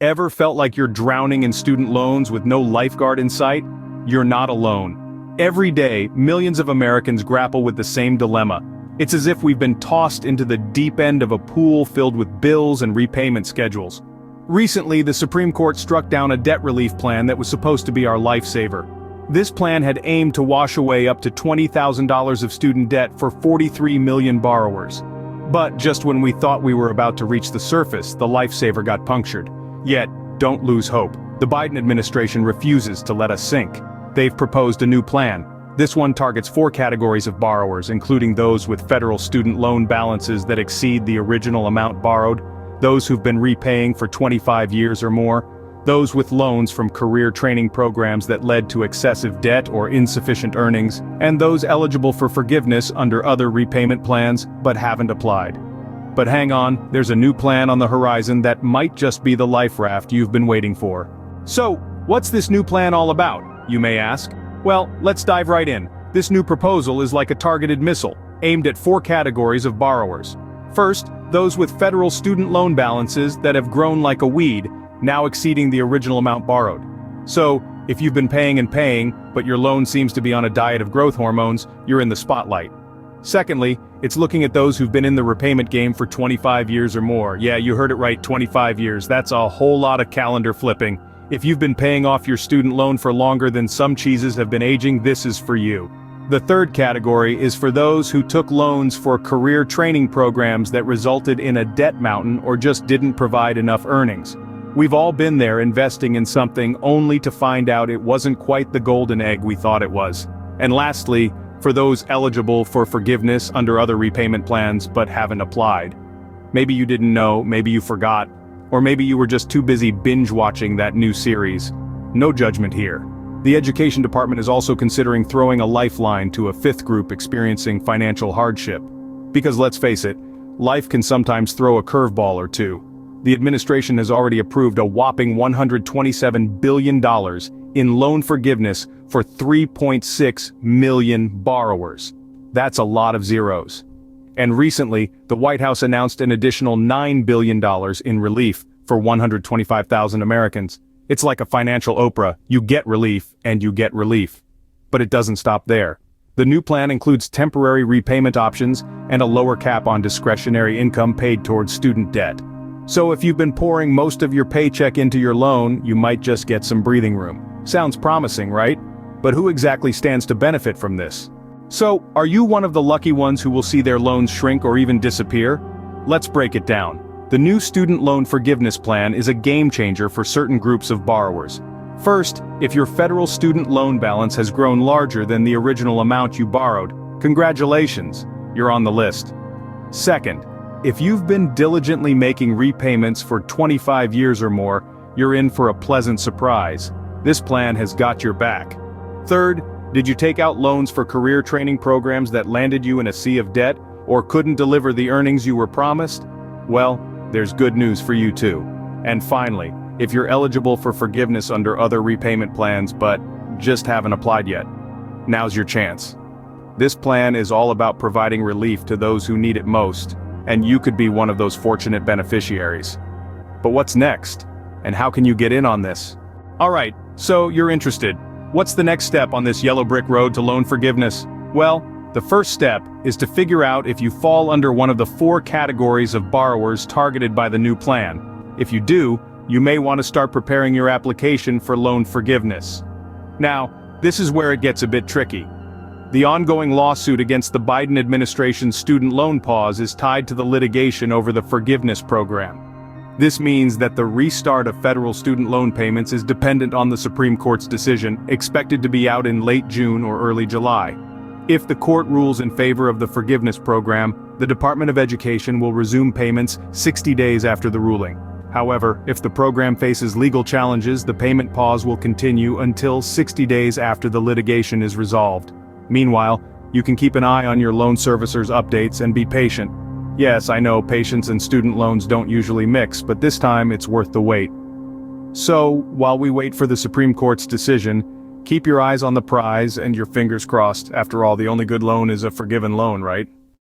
Ever felt like you're drowning in student loans with no lifeguard in sight? You're not alone. Every day, millions of Americans grapple with the same dilemma. It's as if we've been tossed into the deep end of a pool filled with bills and repayment schedules. Recently, the Supreme Court struck down a debt relief plan that was supposed to be our lifesaver. This plan had aimed to wash away up to $20,000 of student debt for 43 million borrowers. But just when we thought we were about to reach the surface, the lifesaver got punctured. Yet, don't lose hope. The Biden administration refuses to let us sink. They've proposed a new plan. This one targets 4 categories of borrowers, including those with federal student loan balances that exceed the original amount borrowed, those who've been repaying for 25 years or more, those with loans from career training programs that led to excessive debt or insufficient earnings, and those eligible for forgiveness under other repayment plans but haven't applied. But hang on, there's a new plan on the horizon that might just be the life raft you've been waiting for. So, what's this new plan all about, you may ask? Well, let's dive right in. This new proposal is like a targeted missile, aimed at 4 categories of borrowers. First, those with federal student loan balances that have grown like a weed, now exceeding the original amount borrowed. So, if you've been paying and paying, but your loan seems to be on a diet of growth hormones, you're in the spotlight. Secondly, it's looking at those who've been in the repayment game for 25 years or more. Yeah, you heard it right, 25 years. That's a whole lot of calendar flipping. If you've been paying off your student loan for longer than some cheeses have been aging, this is for you. The third category is for those who took loans for career training programs that resulted in a debt mountain or just didn't provide enough earnings. We've all been there, investing in something only to find out it wasn't quite the golden egg we thought it was. And lastly, for those eligible for forgiveness under other repayment plans but haven't applied. Maybe you didn't know, maybe you forgot, or maybe you were just too busy binge-watching that new series. No judgment here. The Education Department is also considering throwing a lifeline to a 5th group experiencing financial hardship. Because let's face it, life can sometimes throw a curveball or two. The administration has already approved a whopping $127 billion in loan forgiveness for 3.6 million borrowers. That's a lot of zeros. And recently, the White House announced an additional $9 billion in relief for 125,000 Americans. It's like a financial Oprah, you get relief and you get relief. But it doesn't stop there. The new plan includes temporary repayment options and a lower cap on discretionary income paid towards student debt. So if you've been pouring most of your paycheck into your loan, you might just get some breathing room. Sounds promising, right? But who exactly stands to benefit from this? So, are you one of the lucky ones who will see their loans shrink or even disappear? Let's break it down. The new student loan forgiveness plan is a game changer for certain groups of borrowers. First, if your federal student loan balance has grown larger than the original amount you borrowed, congratulations, you're on the list. Second, if you've been diligently making repayments for 25 years or more, you're in for a pleasant surprise. This plan has got your back. Third, did you take out loans for career training programs that landed you in a sea of debt, or couldn't deliver the earnings you were promised? Well, there's good news for you too. And finally, if you're eligible for forgiveness under other repayment plans but just haven't applied yet, now's your chance. This plan is all about providing relief to those who need it most, and you could be one of those fortunate beneficiaries. But what's next? And how can you get in on this? Alright, so you're interested. What's the next step on this yellow brick road to loan forgiveness? Well, the first step is to figure out if you fall under one of the 4 categories of borrowers targeted by the new plan. If you do, you may want to start preparing your application for loan forgiveness. Now, this is where it gets a bit tricky. The ongoing lawsuit against the Biden administration's student loan pause is tied to the litigation over the forgiveness program. This means that the restart of federal student loan payments is dependent on the Supreme Court's decision, expected to be out in late June or early July. If the court rules in favor of the forgiveness program, the Department of Education will resume payments 60 days after the ruling. However, if the program faces legal challenges, the payment pause will continue until 60 days after the litigation is resolved. Meanwhile, you can keep an eye on your loan servicer's updates and be patient. Yes, I know patience and student loans don't usually mix, but this time it's worth the wait. So, while we wait for the Supreme Court's decision, keep your eyes on the prize and your fingers crossed. After all, the only good loan is a forgiven loan, right?